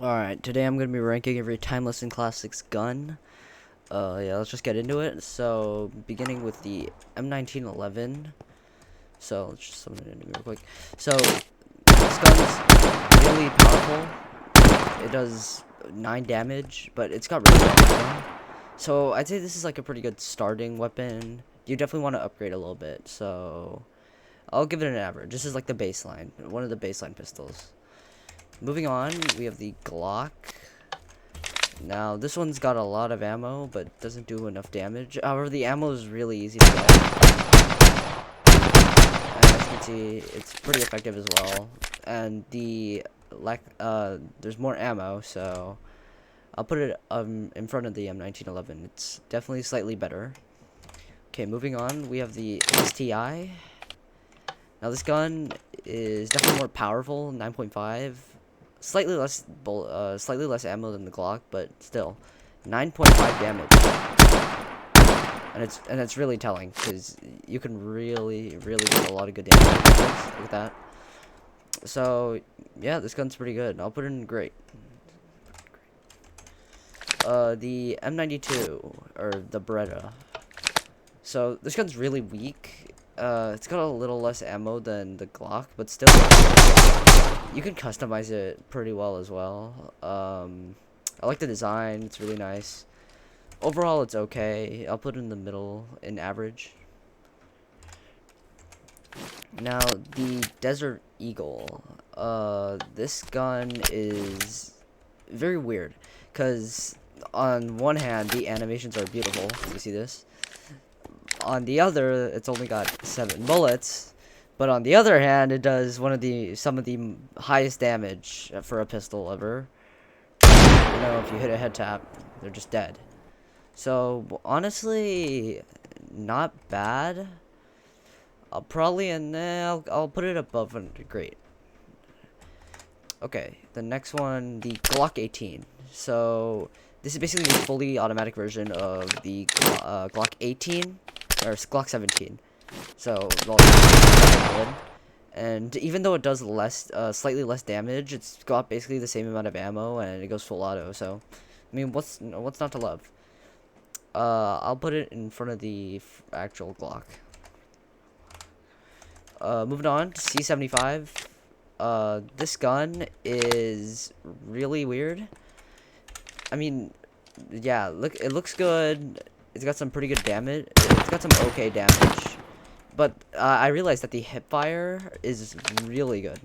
Alright, today I'm going to be ranking every Timeless and Classics gun. Yeah, let's just get into it. So, beginning with the M1911. So, let's just summon it into me real quick. So, this gun's really powerful. It does 9 damage, but it's got really good ammo. So, I'd say this is like a pretty good starting weapon. You definitely want to upgrade a little bit, so I'll give it an average. This is like the baseline, one of the baseline pistols. Moving on, we have the Glock. Now, this one's got a lot of ammo, but doesn't do enough damage. However, the ammo is really easy to get. And as you can see, it's pretty effective as well. And there's more ammo, so I'll put it in front of the M1911. It's definitely slightly better. Okay, moving on, we have the STI. Now, this gun is definitely more powerful, 9.5. Slightly less ammo than the Glock, but still, 9.5 damage, and it's really telling because you can really get a lot of good damage with this. Look at that. So yeah, this gun's pretty good. I'll put it in great. The M92 or the Beretta. So this gun's really weak. It's got a little less ammo than the Glock, but still, you can customize it pretty well as well. I like the design. It's really nice. Overall, it's okay. I'll put it in the middle, in average. Now, the Desert Eagle. This gun is very weird, because on one hand, the animations are beautiful. You see this? On the other, it's only got 7 bullets, but on the other hand, it does some of the highest damage for a pistol ever. You know, if you hit a head tap, they're just dead. So honestly, not bad. I'll put it above great. Okay, the next one, the Glock 18. So this is basically the fully automatic version of the Glock 18 or Glock 17. So good. And even though it does slightly less damage, it's got basically the same amount of ammo, and it goes full auto. So, I mean, what's not to love? I'll put it in front of the actual Glock. Moving on to C75. This gun is really weird. I mean, yeah, look, it looks good. It's got some pretty good damage. It's got some okay damage. But I realized that the hip fire is really good.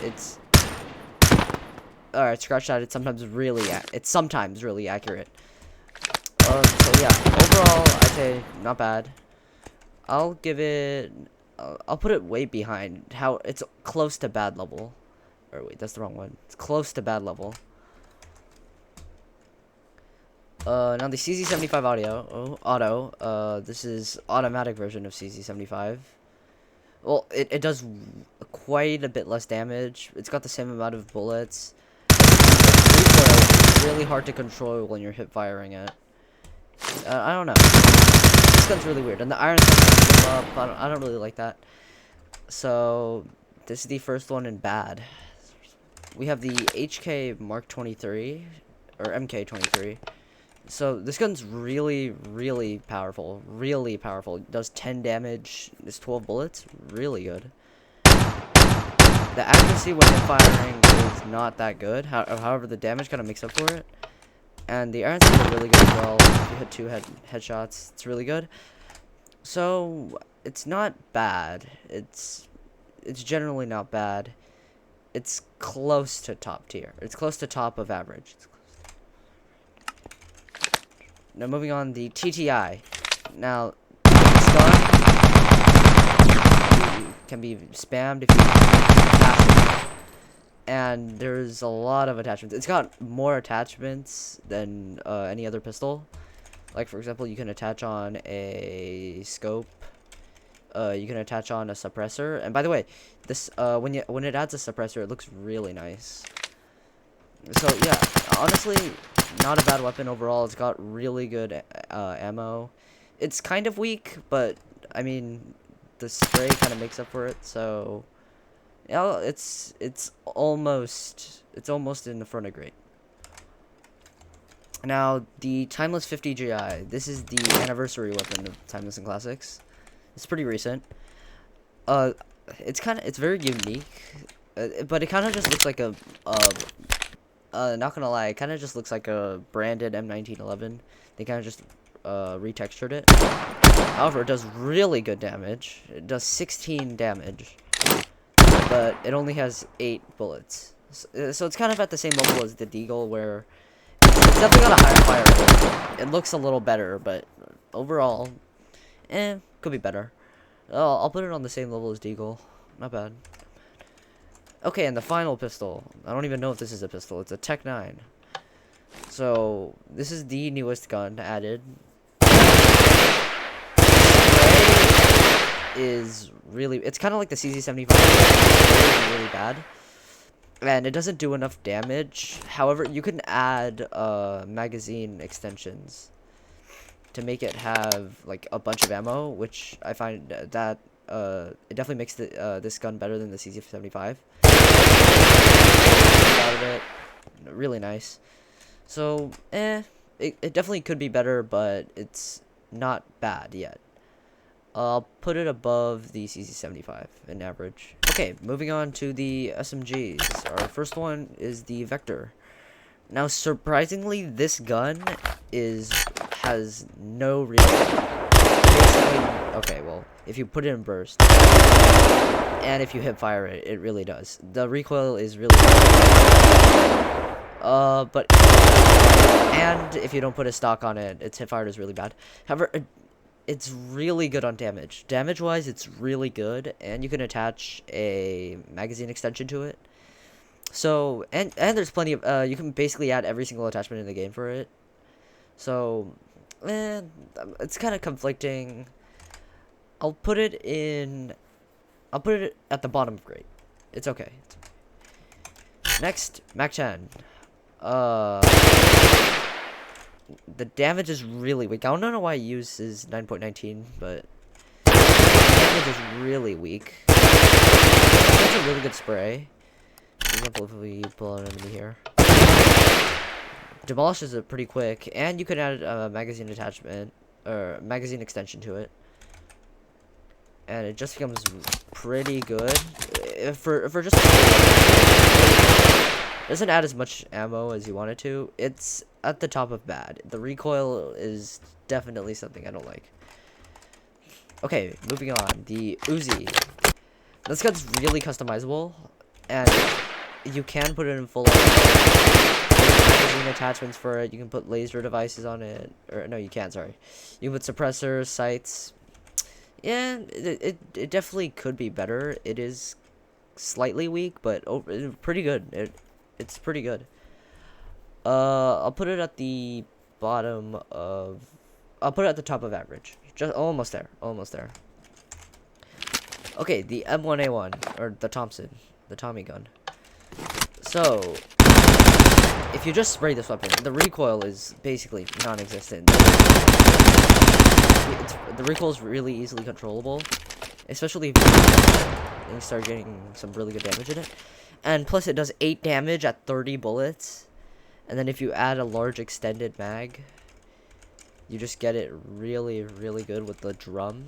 It's alright. Scratch that. It's sometimes really accurate. So yeah, overall, I'd say not bad. I'll give it. I'll put it way behind. How it's close to bad level. Or wait, that's the wrong one. It's close to bad level. Now the CZ75 auto, this is automatic version of CZ75. Well, it does quite a bit less damage. It's got the same amount of bullets. It's really hard to control when you're hip firing it. I don't know. This gun's really weird, and the iron sights up. I don't really like that. So this is the first one in bad. We have the HK Mark 23 or MK 23. So this gun's really powerful. Really powerful. It does 10 damage. It's 12 bullets. Really good. The accuracy when hip firing is not that good. However, the damage kind of makes up for it. And the iron sights are really good as well. If you hit 2 headshots, it's really good. So it's not bad. It's generally not bad. It's close to top tier. It's close to top of average. Now moving on, the TTI. Now this gun can be spammed if you pass it. And there's a lot of attachments. It's got more attachments than any other pistol. Like for example, you can attach on a scope. You can attach on a suppressor. And by the way, this when it adds a suppressor, it looks really nice. So yeah, honestly, not a bad weapon overall. It's got really good ammo. It's kind of weak, but I mean, the spray kind of makes up for it. So Yeah, it's almost in the front of great. Now the Timeless 50 GI. This is the anniversary weapon of Timeless and Classics. It's pretty recent. It's very unique, but it kind of just looks like not gonna lie, it kind of just looks like a branded M1911. They kind of just retextured it. However, it does really good damage. It does 16 damage, but it only has 8 bullets. So it's kind of at the same level as the Deagle, where it's definitely got a higher fire rate. It looks a little better, but overall, could be better. I'll put it on the same level as Deagle. Not bad. Okay, and the final pistol. I don't even know if this is a pistol. It's a Tech 9. So, this is the newest gun added. It's kind of like the CZ75. It's really bad. And it doesn't do enough damage. However, you can add magazine extensions to make it have like a bunch of ammo, which I find that it definitely makes this gun better than the CZ75. Out of it, really nice. So, it definitely could be better, but it's not bad yet. I'll put it above the CZ75 in average. Okay, moving on to the SMGs. Our first one is the Vector. Now, surprisingly, this gun has no recoil. Basically, okay, well, if you put it in burst, and if you hip fire it, it really does. The recoil is really and if you don't put a stock on it, its hip fire is really bad. However, it's really good on damage. Damage-wise, it's really good, and you can attach a magazine extension to it. So, and there's plenty of, you can basically add every single attachment in the game for it. So, it's kind of conflicting. I'll put it at the bottom of great. It's okay. Next, Mac 10. The damage is really weak. I don't know why it uses 9.19, but the damage is really weak. It's a really good spray. For example, if we pull out an enemy here, demolishes it pretty quick, and you can add a magazine attachment or magazine extension to it, and it just becomes pretty good. For just doesn't add as much ammo as you want it to. It's at the top of bad. The recoil is definitely something I don't like. Okay, moving on. The Uzi. This gun's really customizable, and you can put it in full magazine attachments for it. You can put laser devices on it, or no, you can't. Sorry, you can put suppressors, sights. Yeah, it definitely could be better. It is slightly weak, but pretty good. It's pretty good. I'll put it at the bottom of. I'll put it at the top of average. Just almost there. Almost there. Okay, the M1A1 or the Thompson, the Tommy gun. So, if you just spray this weapon, the recoil is basically non-existent. The recoil is really easily controllable, especially if you start getting some really good damage in it. And plus, it does 8 damage at 30 bullets. And then if you add a large extended mag, you just get it really, really good with the drum.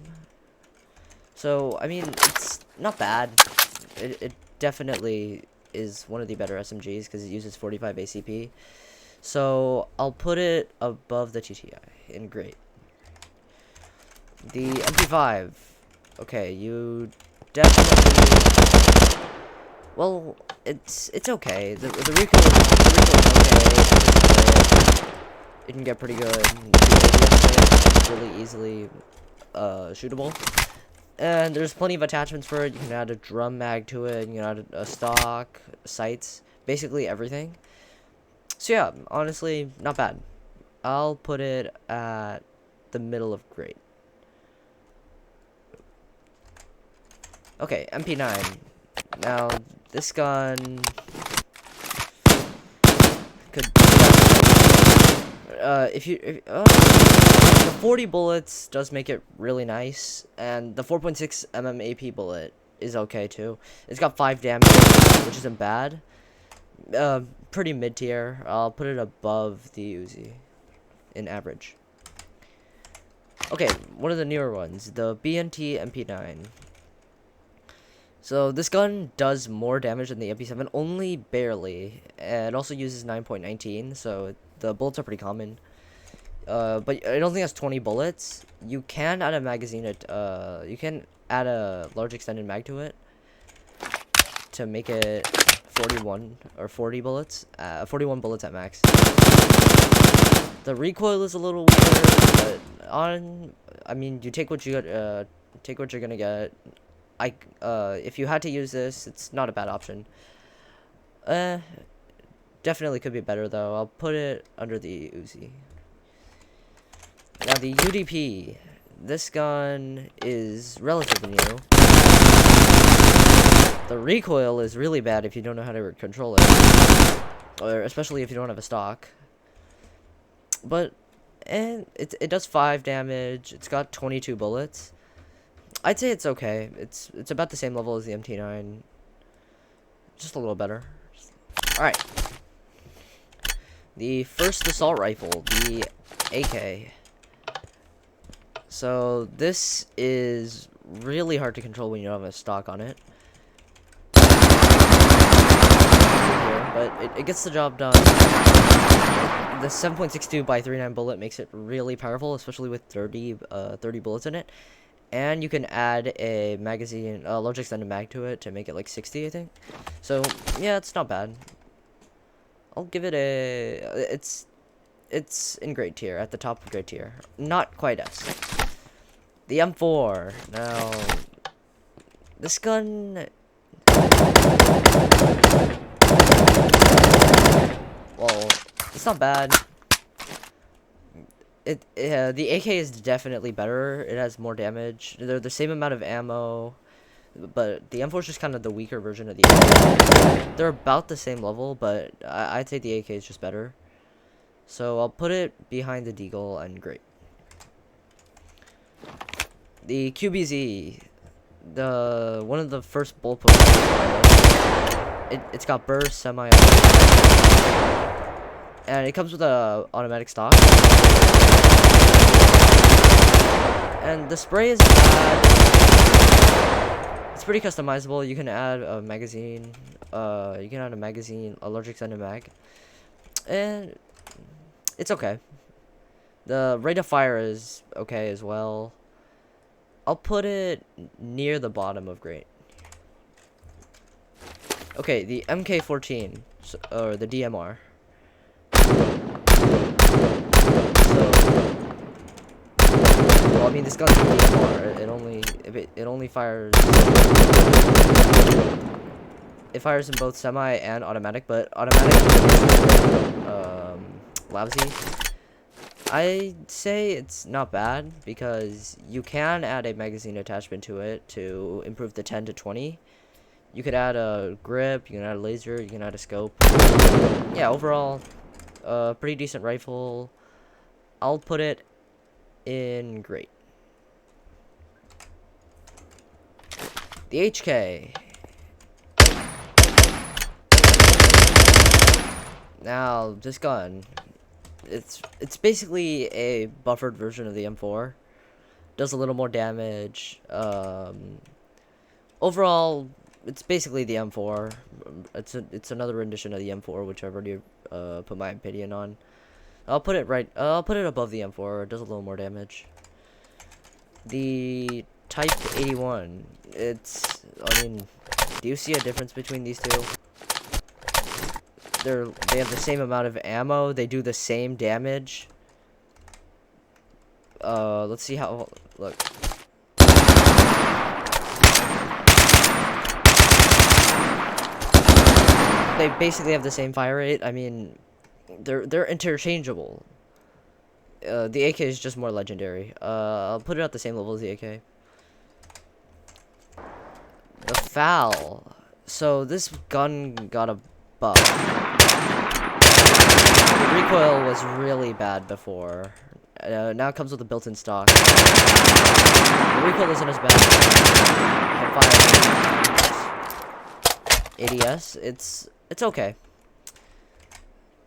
So, I mean, it's not bad. It definitely is one of the better SMGs because it uses 45 ACP. So, I'll put it above the TTI in great. The MP5. Okay, you definitely... Well, it's okay. The recoil is okay. It can get pretty good. It's really easily shootable. And there's plenty of attachments for it. You can add a drum mag to it. You can add a stock, sights, basically everything. So yeah, honestly, not bad. I'll put it at the middle of great. Okay, MP9. Now, this gun could the 40 bullets does make it really nice, and the 4.6 mm AP bullet is okay too. It's got 5 damage, which isn't bad. Pretty mid tier. I'll put it above the Uzi in average. Okay, one of the newer ones, the BNT MP9. So this gun does more damage than the MP7, only barely. And it also uses 9.19, so the bullets are pretty common. But it only has 20 bullets. You can add a magazine. You can add a large extended mag to it to make it 41 or 40 bullets. 41 bullets at max. The recoil is a little weird, but I mean, you take what you get. Take what you're gonna get. If you had to use this, it's not a bad option. Definitely could be better though. I'll put it under the Uzi. Now the UDP, this gun is relatively new. The recoil is really bad if you don't know how to control it, or especially if you don't have a stock. But it does 5 damage. It's got 22 bullets. I'd say it's okay. It's about the same level as the MT9, just a little better. All right. The first assault rifle, the AK. So this is really hard to control when you don't have a stock on it. But it gets the job done. The 7.62 by 39 bullet makes it really powerful, especially with 30 bullets in it. And you can add a magazine, a large extended mag to it to make it like 60, I think. So yeah, it's not bad. I'll give it a. It's in grade tier, at the top of grade tier. Not quite S. The M4. Now, this gun. Well, it's not bad. The AK is definitely better. It has more damage. They're the same amount of ammo, but the M4 is just kind of the weaker version of the AK. They're about the same level, but I'd say the AK is just better. So I'll put it behind the Deagle and great. The QBZ, one of the first bulletproof. It's got burst, semi, and it comes with a automatic stock. And the spray is bad. It's pretty customizable. You can add a magazine. You can add a magazine, a large extended mag, and it's okay. The rate of fire is okay as well. I'll put it near the bottom of great. Okay, the MK14, or the DMR. Well, I mean, this gun's a DMR. It only fires. It fires in both semi and automatic, but automatic is lousy. I'd say it's not bad because you can add a magazine attachment to it to improve the 10 to 20. You could add a grip, you can add a laser, you can add a scope. Yeah, overall, pretty decent rifle. I'll put it in great. The HK. Now, this gun, it's basically a buffered version of the M4. Does a little more damage. Overall, it's basically the M4. It's another rendition of the M4, which I've already put my opinion on. I'll put it above the M4. It does a little more damage. The Type 81. I mean, do you see a difference between these two? They have the same amount of ammo. They do the same damage. Let's see how. Look. They basically have the same fire rate. I mean, they're interchangeable. The AK is just more legendary. I'll put it at the same level as the AK. The FAL. So this gun got a buff. The recoil was really bad before, Now it comes with a built-in stock. The recoil isn't as bad. ADS, it's okay.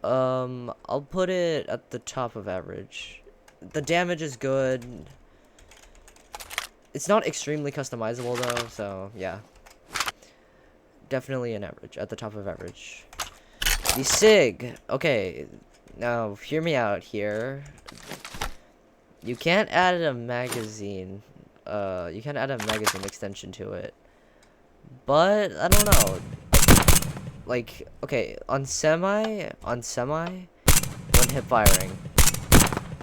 I'll put it at the top of average. The damage is good. It's not extremely customizable though, so yeah. Definitely an average, at the top of average. The SIG. Okay, now hear me out here. You can't add a magazine. You can't add a magazine extension to it. But I don't know. Like, okay, on semi, when hip firing,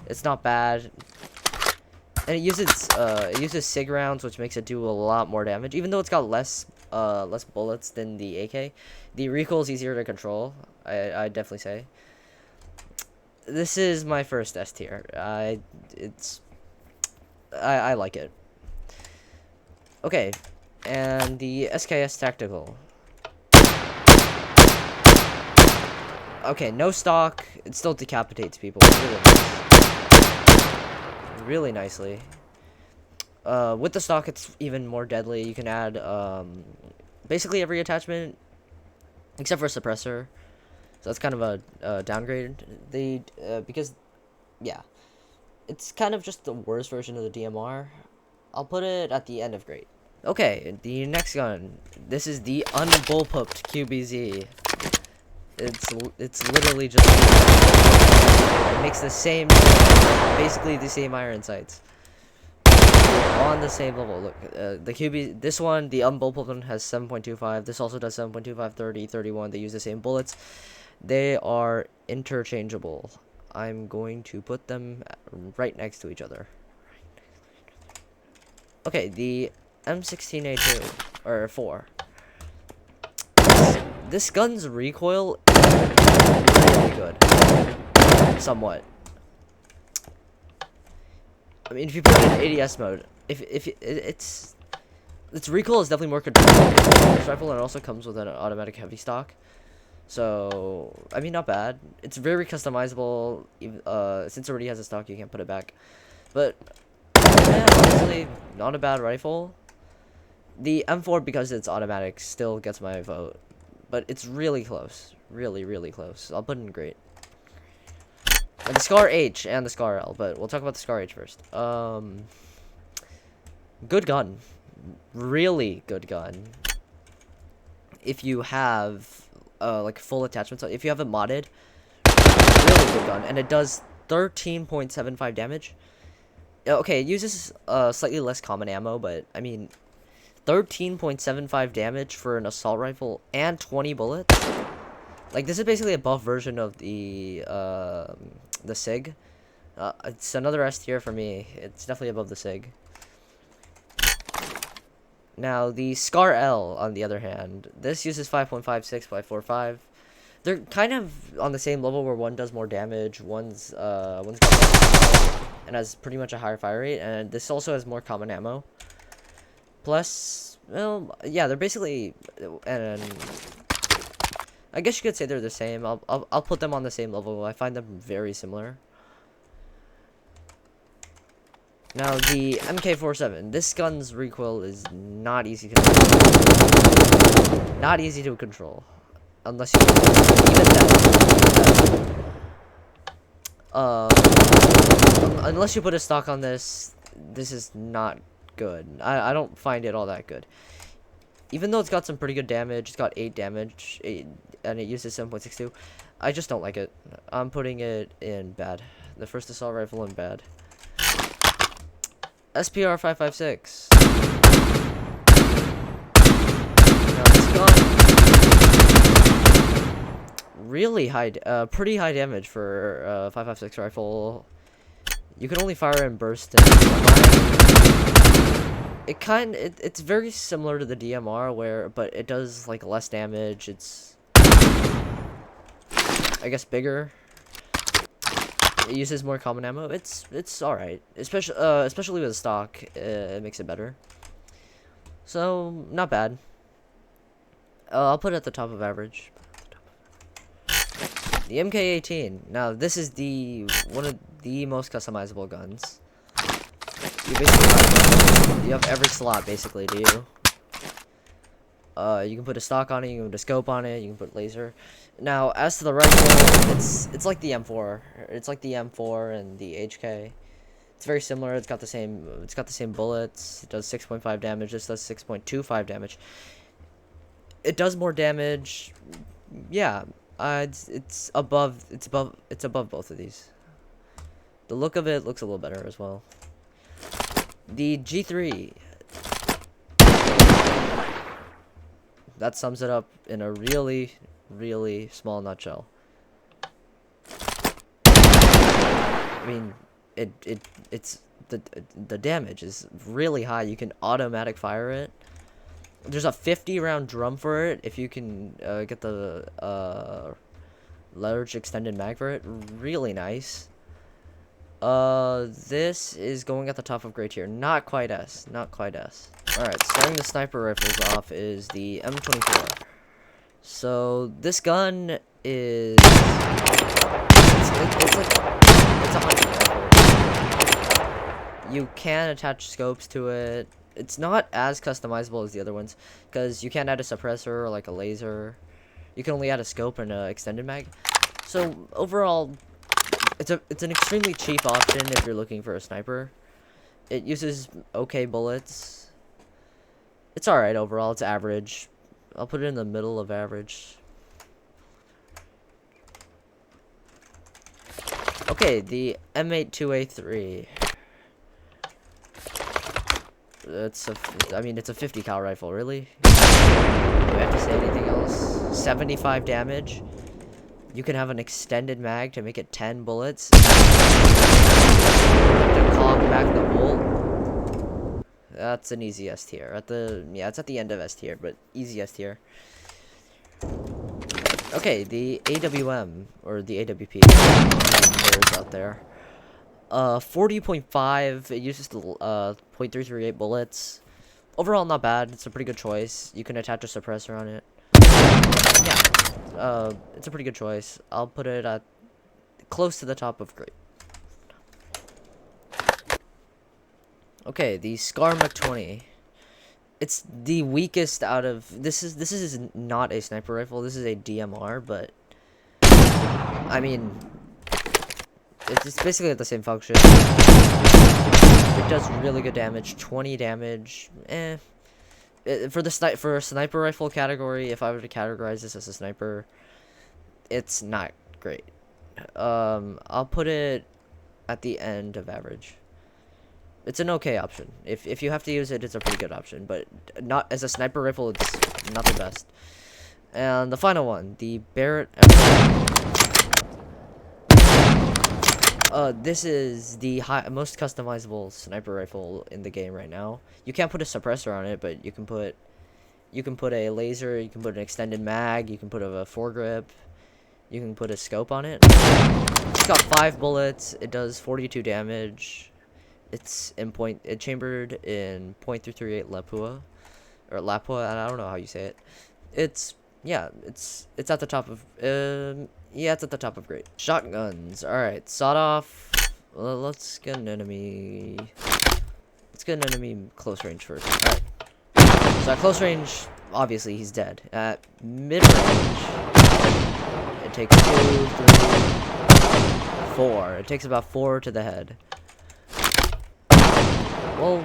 it's not bad. And it uses SIG rounds, which makes it do a lot more damage. Even though it's got less bullets than the AK, the recoil is easier to control. I definitely say. This is my first S tier. I like it. Okay, and the SKS Tactical. Okay, no stock. It still decapitates people really nicely. With the stock, it's even more deadly. You can add basically every attachment except for a suppressor. So that's kind of a downgrade. Because yeah, it's kind of just the worst version of the DMR. I'll put it at the end of great. Okay, the next gun. This is the unbullpupped QBZ. It's literally just it makes the same, basically the same iron sights on the same level. Look, the QB, this one, the unbullpupped one, has 7.25. This also does 7.25, 30, 31. They use the same bullets. They are interchangeable. I'm going to put them right next to each other. Okay, the M16A2 or 4. This gun's recoil is really good, somewhat. I mean, if you put it in ADS mode, its recoil is definitely more controllable than this rifle, and it also comes with an automatic heavy stock. So, I mean, not bad. It's very customizable. Since it already has a stock, you can't put it back. But, yeah, honestly, not a bad rifle. The M4, because it's automatic, still gets my vote. But it's really close. Really, really close. I'll put it in great. And the Scar H and the Scar L, but we'll talk about the Scar H first. Good gun. Really good gun. If you have like full attachments, if you have it modded, really good gun, and it does 13.75 damage. Okay, it uses slightly less common ammo, but I mean, 13.75 damage for an assault rifle and 20 bullets. Like, this is basically a buff version of the SIG. It's another S tier for me. It's definitely above the SIG. Now, the Scar L, on the other hand, this uses 5.56 by 4.5. They're kind of on the same level where one does more damage, one's got more ammo, and has pretty much a higher fire rate, and this also has more common ammo. Plus, well, yeah, they're basically, and I guess you could say they're the same. I'll put them on the same level. I find them very similar. Now, the MK47. This gun's recoil is not easy to control. Not easy to control. Unless you even then. Unless you put a stock on this, this is not good. I don't find it all that good. Even though it's got some pretty good damage, it's got 8 damage, and it uses 7.62. I just don't like it. I'm putting it in bad. The first assault rifle in bad. SPR 5.56. Now this gun, really high, pretty high damage for 5.56 rifle. You can only fire in burst and it's very similar to the DMR but it does like less damage. It's, I guess, bigger. It uses more common ammo. It's all right, especially with stock. It makes it better. So not bad. I'll put it at the top of average. The MK18. Now this is the one of the most customizable guns. You basically you have every slot basically, do you? You can put a stock on it, you can put a scope on it, you can put laser. Now, as to the rifle, it's like the M4. It's like the M4 and the HK. It's very similar. It's got the same bullets. It does 6.5 damage. This does 6.25 damage. It does more damage. Yeah, it's above both of these. The look of it looks a little better as well. The G3, that sums it up in a really, really small nutshell. I mean, it's the damage is really high. You can automatic fire it. There's a 50-round drum for it if you can get the large extended mag for it. Really nice. This is going at the top of grade tier. Not quite S. Not quite S. Alright, starting the sniper rifles off is the M24. So, this gun is... It's a hunting rifle. You can attach scopes to it. It's not as customizable as the other ones, because you can't add a suppressor or like a laser. You can only add a scope and an extended mag. So, overall... It's an extremely cheap option if you're looking for a sniper. It uses okay bullets. It's alright overall. It's average. I'll put it in the middle of average. Okay, the M82A3. It's a 50 cal rifle, really? Do I have to say anything else? 75 damage. You can have an extended mag to make it 10 bullets. To cog back the bolt. That's an easy S tier. It's at the end of S tier, but easy S tier. Okay, the AWM or the AWP. There's out there. 40.5. It uses the .338 bullets. Overall, not bad. It's a pretty good choice. You can attach a suppressor on it. Yeah. It's a pretty good choice. I'll put it at close to the top of grade. Okay, the Scar Mach 20. It's the weakest out of this is not a sniper rifle. This is a DMR, but I mean, it's basically the same function. It does really good damage, 20 damage. For a sniper rifle category, if I were to categorize this as a sniper, it's not great. I'll put it at the end of average. It's an okay option. If you have to use it, it's a pretty good option, but not as a sniper rifle. It's not the best. And the final one, the Barrett M4. This is the most customizable sniper rifle in the game right now. You can't put a suppressor on it, but you can put a laser, you can put an extended mag, you can put a foregrip, you can put a scope on it. It's got 5 bullets. It does 42 damage. It's chambered in .338 Lapua, or Lapua. I don't know how you say it. It's at the top of it's at the top of grade. Shotguns. All right, sawed off. Well, let's get an enemy. Let's get an enemy close range first. All right. So at close range, obviously he's dead. At mid range, it takes 2, 3, 4. It takes about 4 to the head. Well,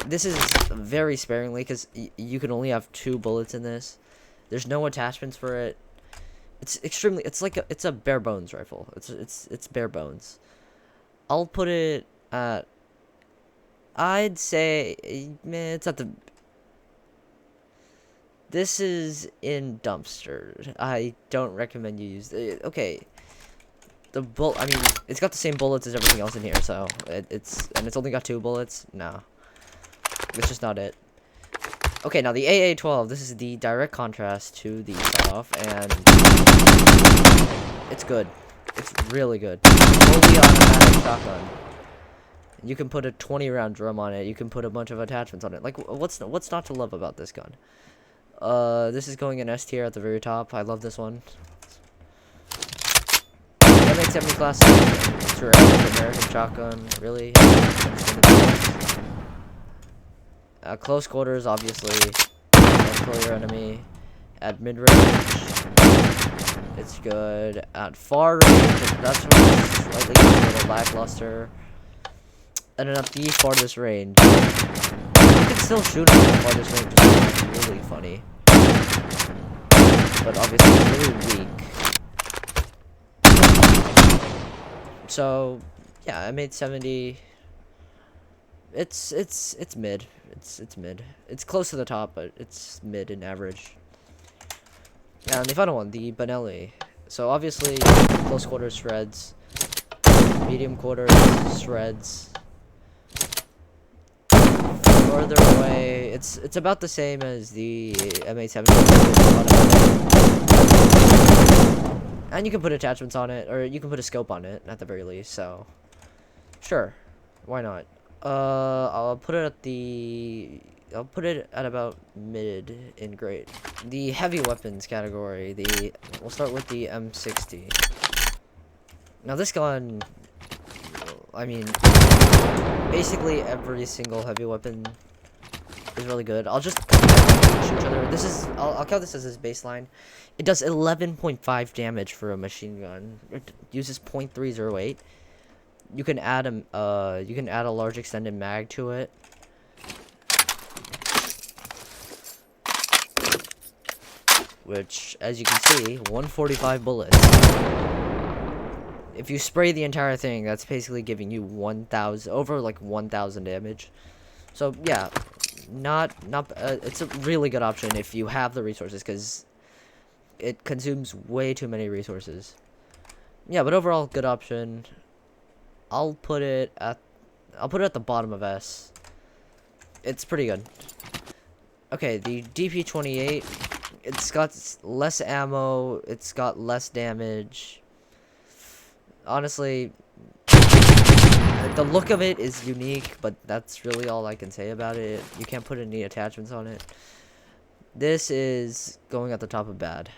this is very sparingly because you can only have 2 bullets in this. There's no attachments for it. It's extremely. It's a bare bones rifle. It's bare bones. I'll put it at. I'd say, man, it's at the. This is in dumpster. I don't recommend you use it. Okay. I mean, it's got the same bullets as everything else in here, so it's only got 2 bullets. No, it's just not it. Okay, now the AA-12. This is the direct contrast to the sawed-off, and it's good. It's really good. Fully automatic shotgun. You can put a 20-round drum on it. You can put a bunch of attachments on it. Like, what's not to love about this gun? This is going in S tier at the very top. I love this one. M870 classic. It's your average American shotgun, really. Close quarters, obviously. Don't kill your enemy. At mid-range, it's good. At far range, that's where it's slightly a little lackluster. And then at the farthest range, you can still shoot him at the farthest range, which is really funny. But obviously, it's really weak. So, yeah, I made 70. It's mid. It's mid. It's close to the top, but it's mid and average. And the final one, the Benelli. So obviously, close quarters shreds, medium quarters shreds. Further away, it's about the same as the M870. And you can put attachments on it, or you can put a scope on it at the very least. So, sure, why not? I'll put it at about mid in grade. The heavy weapons category, we'll start with the M60. Now this gun, I mean, basically every single heavy weapon is really good. I'll just shoot each other. I'll count this as his baseline. It does 11.5 damage for a machine gun. It uses .308. You can add a large extended mag to it. Which, as you can see, 145 bullets. If you spray the entire thing, that's basically giving you 1,000 damage. So yeah, it's a really good option if you have the resources, because it consumes way too many resources. Yeah, but overall, good option. I'll put it at the bottom of S. It's pretty good. Okay, the DP28. It's got less ammo. It's got less damage. Honestly, the look of it is unique, but that's really all I can say about it. You can't put any attachments on it. This is going at the top of bad.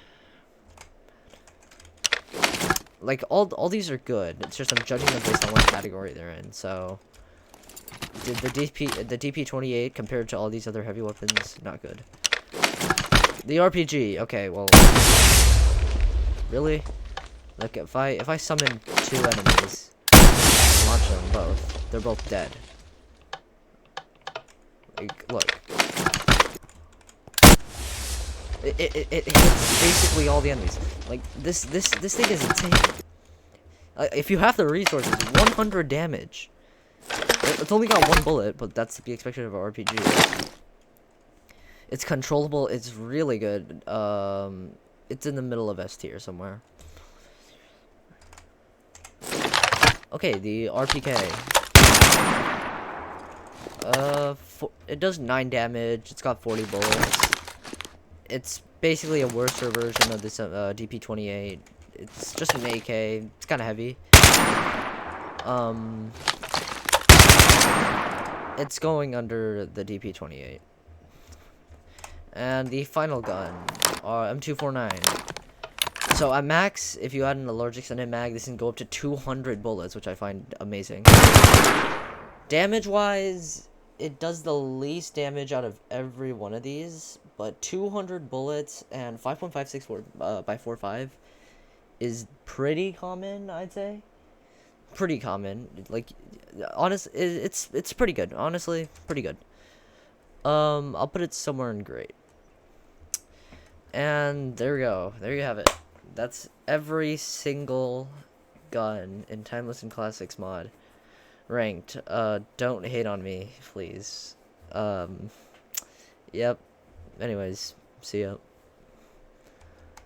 Like, all these are good. It's just I'm judging them based on what category they're in. So the DP28 compared to all these other heavy weapons, not good. The RPG, okay, well, really? Like, if I summon 2 enemies, launch them both, they're both dead. Like, look. It hits basically all the enemies. Like, this thing is insane. If you have the resources, 100 damage. It's only got 1 bullet, but that's to be expected of an RPG. It's controllable. It's really good. It's in the middle of S tier somewhere. Okay, the RPK. It does 9 damage. It's got 40 bullets. It's basically a worse version of this DP28. It's just an AK. It's kind of heavy. It's going under the DP28. And the final gun, M249. So at max, if you add in a large extended mag, this can go up to 200 bullets, which I find amazing. Damage-wise, it does the least damage out of every one of these, but 200 bullets and 5.564 by 4.5 is pretty common, I'd say. Pretty common. Like, it's pretty good. Honestly, pretty good. I'll put it somewhere in grade. And there we go. There you have it. That's every single gun in Timeless and Classics mod ranked. Don't hate on me, please. Yep. Anyways, see ya.